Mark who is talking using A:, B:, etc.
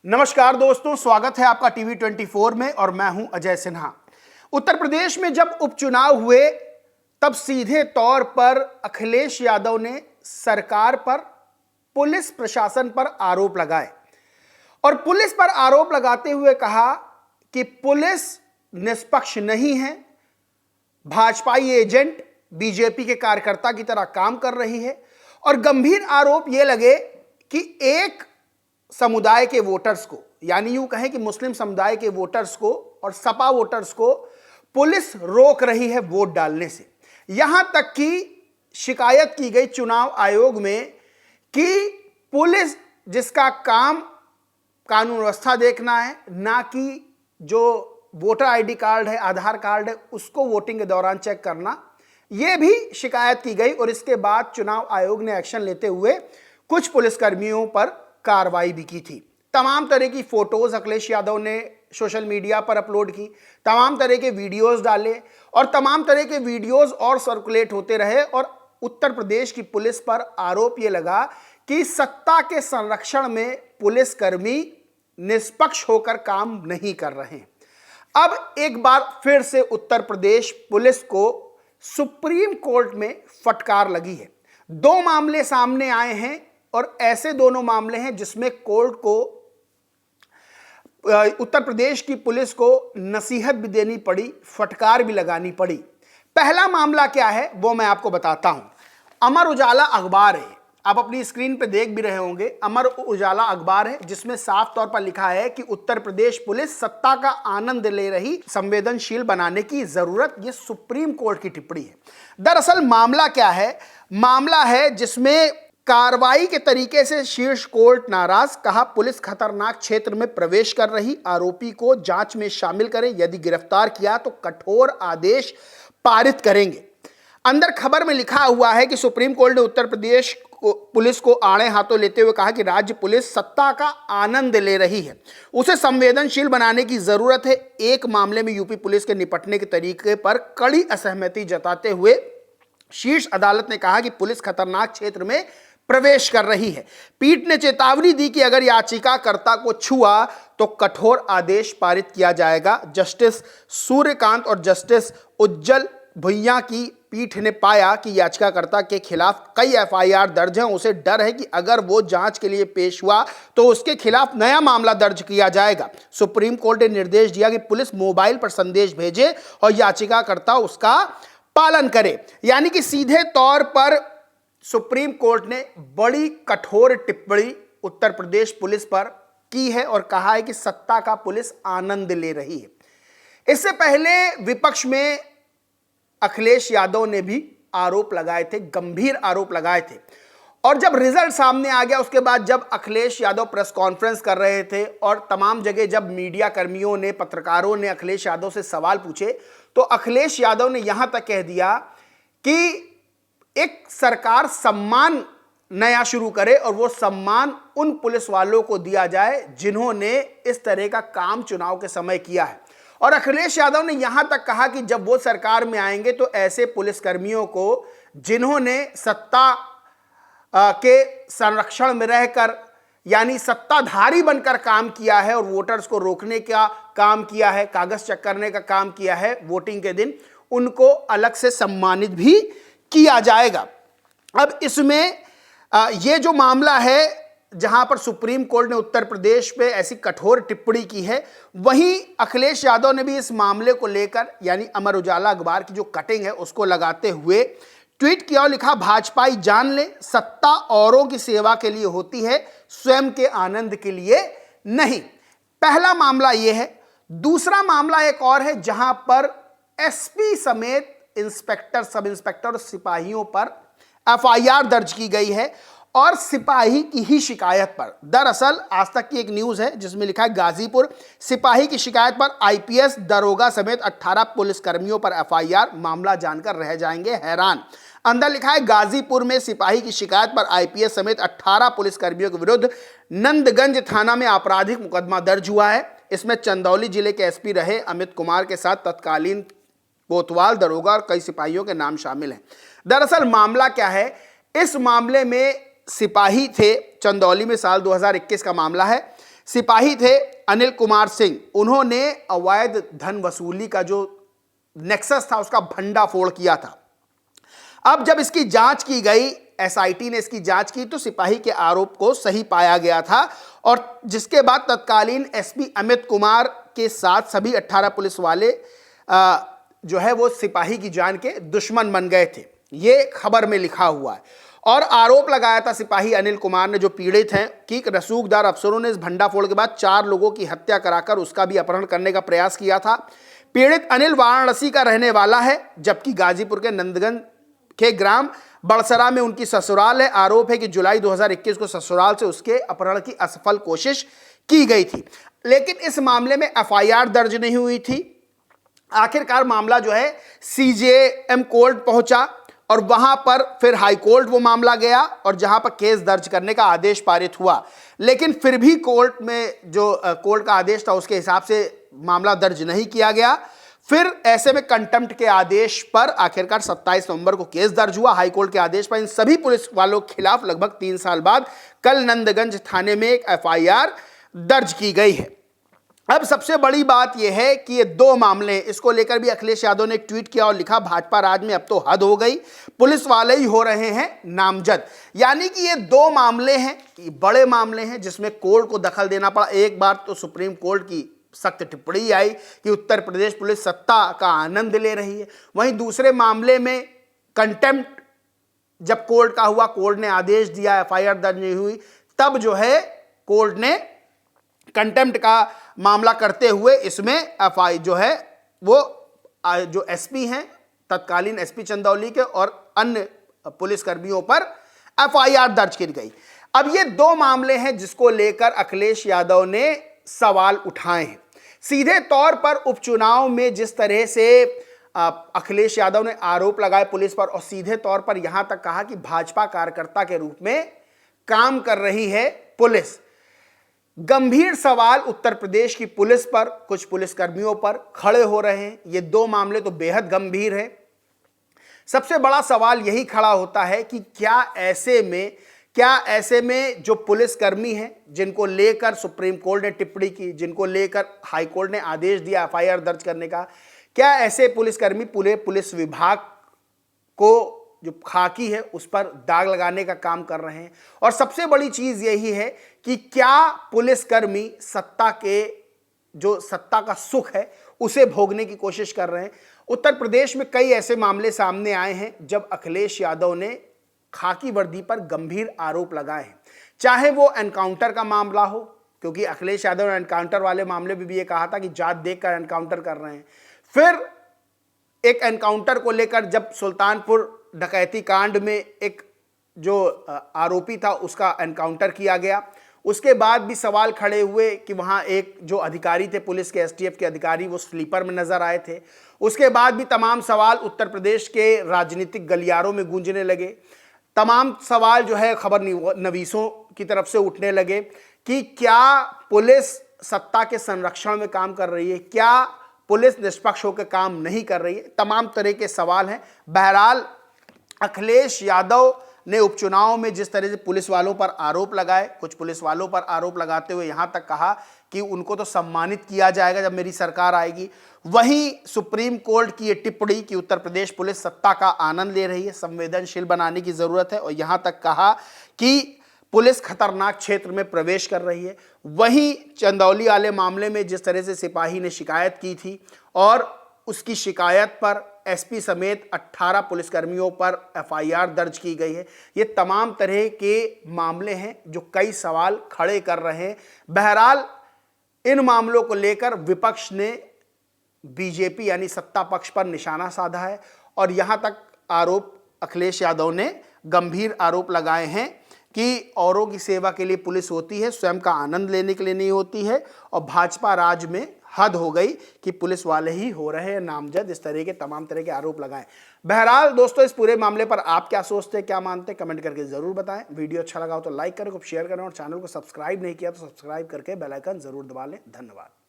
A: नमस्कार दोस्तों, स्वागत है आपका टीवी 24 में और मैं हूं अजय सिन्हा। उत्तर प्रदेश में जब उपचुनाव हुए तब सीधे तौर पर अखिलेश यादव ने सरकार पर, पुलिस प्रशासन पर आरोप लगाए और पुलिस पर आरोप लगाते हुए कहा कि पुलिस निष्पक्ष नहीं है, भाजपाई एजेंट बीजेपी के कार्यकर्ता की तरह काम कर रही है। और गंभीर आरोप यह लगे कि एक समुदाय के वोटर्स को, यानी यूं कहें कि मुस्लिम समुदाय के वोटर्स को और सपा वोटर्स को पुलिस रोक रही है वोट डालने से। यहां तक कि शिकायत की गई चुनाव आयोग में कि पुलिस जिसका काम कानून व्यवस्था देखना है, ना कि जो वोटर आईडी कार्ड है, आधार कार्ड है, उसको वोटिंग के दौरान चेक करना, यह भी शिकायत की गई। और इसके बाद चुनाव आयोग ने एक्शन लेते हुए कुछ पुलिसकर्मियों पर कार्रवाई भी की थी। तमाम तरह की फोटोज अखिलेश यादव ने सोशल मीडिया पर अपलोड की, तमाम तरह के वीडियोस डाले और तमाम तरह के वीडियोस और सर्कुलेट होते रहे। और उत्तर प्रदेश की पुलिस पर आरोप यह लगा कि सत्ता के संरक्षण में पुलिसकर्मी निष्पक्ष होकर काम नहीं कर रहे हैं। अब एक बार फिर से उत्तर प्रदेश पुलिस को सुप्रीम कोर्ट में फटकार लगी है। दो मामले सामने आए हैं और ऐसे दोनों मामले हैं जिसमें कोर्ट को, उत्तर प्रदेश की पुलिस को नसीहत भी देनी पड़ी, फटकार भी लगानी पड़ी। पहला मामला क्या है वो मैं आपको बताता हूं। अमर उजाला अखबार है, आप अपनी स्क्रीन पे देख भी रहे होंगे। अमर उजाला अखबार है जिसमें साफ तौर पर लिखा है कि उत्तर प्रदेश पुलिस सत्ता का आनंद ले रही, संवेदनशील बनाने की जरूरत। यह सुप्रीम कोर्ट की टिप्पणी है। दरअसल मामला क्या है? मामला है जिसमें कार्रवाई के तरीके से शीर्ष कोर्ट नाराज, कहा पुलिस खतरनाक क्षेत्र में प्रवेश कर रही, आरोपी को जांच में शामिल करें, यदि गिरफ्तार किया तो कठोर आदेश पारित करेंगे। अंदर खबर में लिखा हुआ है कि सुप्रीम कोर्ट ने उत्तर प्रदेश पुलिस को आड़े हाथों लेते हुए कहा कि राज्य पुलिस सत्ता का आनंद ले रही है, उसे संवेदनशील बनाने की जरूरत है। एक मामले में यूपी पुलिस के निपटने के तरीके पर कड़ी असहमति जताते हुए शीर्ष अदालत ने कहा कि पुलिस खतरनाक क्षेत्र में प्रवेश कर रही है। पीठ ने चेतावनी दी कि अगर याचिकाकर्ता को छुआ तो कठोर आदेश पारित किया जाएगा। जस्टिस सूर्यकांत और जस्टिस उज्जवल भुइयां की पीठ ने पाया कि याचिकाकर्ता के खिलाफ कई एफआईआर दर्ज हैं, उसे डर है कि अगर वो जांच के लिए पेश हुआ तो उसके खिलाफ नया मामला दर्ज किया जाएगा। सुप्रीम कोर्ट ने निर्देश दिया कि पुलिस मोबाइल पर संदेश भेजे और याचिकाकर्ता उसका पालन करे। यानी कि सीधे तौर पर सुप्रीम कोर्ट ने बड़ी कठोर टिप्पणी उत्तर प्रदेश पुलिस पर की है और कहा है कि सत्ता का पुलिस आनंद ले रही है। इससे पहले विपक्ष में अखिलेश यादव ने भी आरोप लगाए थे, गंभीर आरोप लगाए थे। और जब रिजल्ट सामने आ गया उसके बाद जब अखिलेश यादव प्रेस कॉन्फ्रेंस कर रहे थे और तमाम जगह जब मीडिया कर्मियों ने, पत्रकारों ने अखिलेश यादव से सवाल पूछे तो अखिलेश यादव ने यहां तक कह दिया कि एक सरकार सम्मान नया शुरू करे और वो सम्मान उन पुलिस वालों को दिया जाए जिन्होंने इस तरह का काम चुनाव के समय किया है। और अखिलेश यादव ने यहां तक कहा कि जब वो सरकार में आएंगे तो ऐसे पुलिसकर्मियों को जिन्होंने सत्ता के संरक्षण में रहकर, यानी सत्ताधारी बनकर काम किया है और वोटर्स को रोकने का काम किया है, कागज चेक करने का काम किया है वोटिंग के दिन, उनको अलग से सम्मानित भी किया जाएगा। अब इसमें यह जो मामला है जहां पर सुप्रीम कोर्ट ने उत्तर प्रदेश पे ऐसी कठोर टिप्पणी की है, वहीं अखिलेश यादव ने भी इस मामले को लेकर, यानी अमर उजाला अखबार की जो कटिंग है उसको लगाते हुए ट्वीट किया और लिखा, भाजपाई जान ले, सत्ता औरों की सेवा के लिए होती है, स्वयं के आनंद के लिए नहीं। पहला मामला यह है। दूसरा मामला एक और है जहां पर एसपी समेत इंस्पेक्टर, सब इंस्पेक्टर और सिपाहियों पर एफआईआर दर्ज की गई है और सिपाही की ही शिकायत पर। दरअसल आज तक की एक न्यूज है जिसमें लिखा है, गाजीपुर सिपाही की शिकायत पर आईपीएस दरोगा समेत 18 पुलिसकर्मियों पर एफआईआर, मामला जानकर रह जाएंगे हैरान। अंदर लिखा है, गाजीपुर में सिपाही की शिकायत पर आईपीएस समेत 18 पुलिसकर्मियों के विरुद्ध नंदगंज थाना में आपराधिक मुकदमा दर्ज हुआ है। इसमें चंदौली जिले के एसपी रहे अमित कुमार के साथ तत्कालीन कोतवाल दरोगा और कई सिपाहियों के नाम शामिल हैं। दरअसल मामला क्या है, इस मामले में सिपाही थे, चंदौली में साल 2021 का मामला है। सिपाही थे अनिल कुमार सिंह, उन्होंने अवैध धन वसूली का जो नेक्सस था उसका भंडाफोड़ किया था। अब जब इसकी जांच की गई, एसआईटी ने इसकी जांच की, तो सिपाही के आरोप को सही पाया गया था और जिसके बाद तत्कालीन एसपी अमित कुमार के साथ सभी 18 पुलिस वाले जो है वो सिपाही की जान के दुश्मन बन गए थे। ये खबर में लिखा हुआ है और आरोप लगाया था सिपाही अनिल कुमार ने, जो पीड़ित हैं, कि रसूखदार अफसरों ने इस भंडाफोड़ के बाद 4 लोगों की हत्या कराकर उसका भी अपहरण करने का प्रयास किया था। पीड़ित अनिल वाराणसी का रहने वाला है, जबकि गाजीपुर के नंदगंज के ग्राम बड़सरा में उनकी ससुराल है। आरोप है कि जुलाई 2021 को ससुराल से उसके अपहरण की असफल कोशिश की गई थी, लेकिन इस मामले में एफआईआर दर्ज नहीं हुई थी। आखिरकार मामला जो है सीजेएम कोर्ट पहुंचा और वहां पर फिर हाई कोर्ट वो मामला गया और जहां पर केस दर्ज करने का आदेश पारित हुआ, लेकिन फिर भी कोर्ट में जो कोर्ट का आदेश था उसके हिसाब से मामला दर्ज नहीं किया गया। फिर ऐसे में कंटेम्प्ट के आदेश पर आखिरकार 27 नवंबर को केस दर्ज हुआ हाई कोर्ट के आदेश पर। इन सभी पुलिस वालों के खिलाफ लगभग 3 साल बाद कल नंदगंज थाने में एक एफआईआर दर्ज की गई है। अब सबसे बड़ी बात यह है कि ये 2 मामले, इसको लेकर भी अखिलेश यादव ने एक ट्वीट किया और लिखा, भाजपा राज में अब तो हद हो गई, पुलिस वाले ही हो रहे हैं नामजद। यानी कि ये 2 मामले हैं, बड़े मामले हैं जिसमें कोर्ट को दखल देना पड़ा। एक बार तो सुप्रीम कोर्ट की सख्त टिप्पणी आई कि उत्तर प्रदेश पुलिस सत्ता का आनंद ले रही है, वहीं दूसरे मामले में कंटेम्प्ट जब कोर्ट का हुआ, कोर्ट ने आदेश दिया, एफआईआर दर्ज नहीं हुई, तब जो है कोर्ट ने कंटेम्प्ट का मामला करते हुए इसमें एफआई जो है वो जो एसपी हैं तत्कालीन एसपी चंदौली के और अन्य पुलिसकर्मियों पर एफआईआर दर्ज की गई। अब ये 2 मामले हैं जिसको लेकर अखिलेश यादव ने सवाल उठाए हैं। सीधे तौर पर उपचुनाव में जिस तरह से अखिलेश यादव ने आरोप लगाए पुलिस पर और सीधे तौर पर यहां तक कहा कि भाजपा कार्यकर्ता के रूप में काम कर रही है पुलिस, गंभीर सवाल उत्तर प्रदेश की पुलिस पर, कुछ पुलिसकर्मियों पर खड़े हो रहे हैं। ये 2 मामले तो बेहद गंभीर है। सबसे बड़ा सवाल यही खड़ा होता है कि क्या ऐसे में जो पुलिसकर्मी हैं जिनको लेकर सुप्रीम कोर्ट ने टिप्पणी की, जिनको लेकर हाई कोर्ट ने आदेश दिया एफआईआर दर्ज करने का, क्या ऐसे पुलिसकर्मी पूरे पुलिस विभाग को जो खाकी है उस पर दाग लगाने का काम कर रहे हैं? और सबसे बड़ी चीज यही है कि क्या पुलिसकर्मी सत्ता का सुख है उसे भोगने की कोशिश कर रहे हैं? उत्तर प्रदेश में कई ऐसे मामले सामने आए हैं जब अखिलेश यादव ने खाकी वर्दी पर गंभीर आरोप लगाए हैं, चाहे वो एनकाउंटर का मामला हो, क्योंकि अखिलेश यादव ने एनकाउंटर वाले मामले में भी ये कहा था कि जात देखकर एनकाउंटर कर रहे हैं। फिर एक एनकाउंटर को लेकर जब सुल्तानपुर डकैती कांड में एक जो आरोपी था उसका एनकाउंटर किया गया, उसके बाद भी सवाल खड़े हुए कि वहां एक जो अधिकारी थे पुलिस के एसटीएफ के अधिकारी वो स्लीपर में नजर आए थे। उसके बाद भी तमाम सवाल उत्तर प्रदेश के राजनीतिक गलियारों में गूंजने लगे। तमाम सवाल जो है खबर नवीसों की तरफ से उठने लगे कि क्या पुलिस सत्ता के संरक्षण में काम कर रही है, क्या पुलिस निष्पक्ष होकर काम नहीं कर रही है। तमाम तरह के सवाल हैं। बहरहाल अखिलेश यादव ने उपचुनाव में जिस तरह से पुलिस वालों पर आरोप लगाए, कुछ पुलिस वालों पर आरोप लगाते हुए यहां तक कहा कि उनको तो सम्मानित किया जाएगा जब मेरी सरकार आएगी, वहीं सुप्रीम कोर्ट की ये टिप्पणी कि उत्तर प्रदेश पुलिस सत्ता का आनंद ले रही है, संवेदनशील बनाने की जरूरत है, और यहां तक कहा कि पुलिस खतरनाक क्षेत्र में प्रवेश कर रही है। वहीं चंदौली वाले मामले में जिस तरह से सिपाही ने शिकायत की थी और उसकी शिकायत पर एसपी समेत 18 पुलिसकर्मियों पर एफआईआर दर्ज की गई है। ये तमाम तरह के मामले हैं जो कई सवाल खड़े कर रहे हैं। बहरहाल इन मामलों को लेकर विपक्ष ने बीजेपी यानी सत्ता पक्ष पर निशाना साधा है और यहां तक आरोप अखिलेश यादव ने गंभीर आरोप लगाए हैं कि औरों की सेवा के लिए पुलिस होती है, स्वयं का आनंद लेने के लिए नहीं होती है, और भाजपा राज में हद हो गई कि पुलिस वाले ही हो रहे हैं नामजद। इस तरह के तमाम तरह के आरोप लगाएं। बहरहाल दोस्तों, इस पूरे मामले पर आप क्या सोचते हैं, क्या मानते हैं, कमेंट करके जरूर बताएं। वीडियो अच्छा लगा हो तो लाइक करें, शेयर करें और चैनल को सब्सक्राइब नहीं किया तो सब्सक्राइब करके बेल आइकन जरूर दबा लें। धन्यवाद।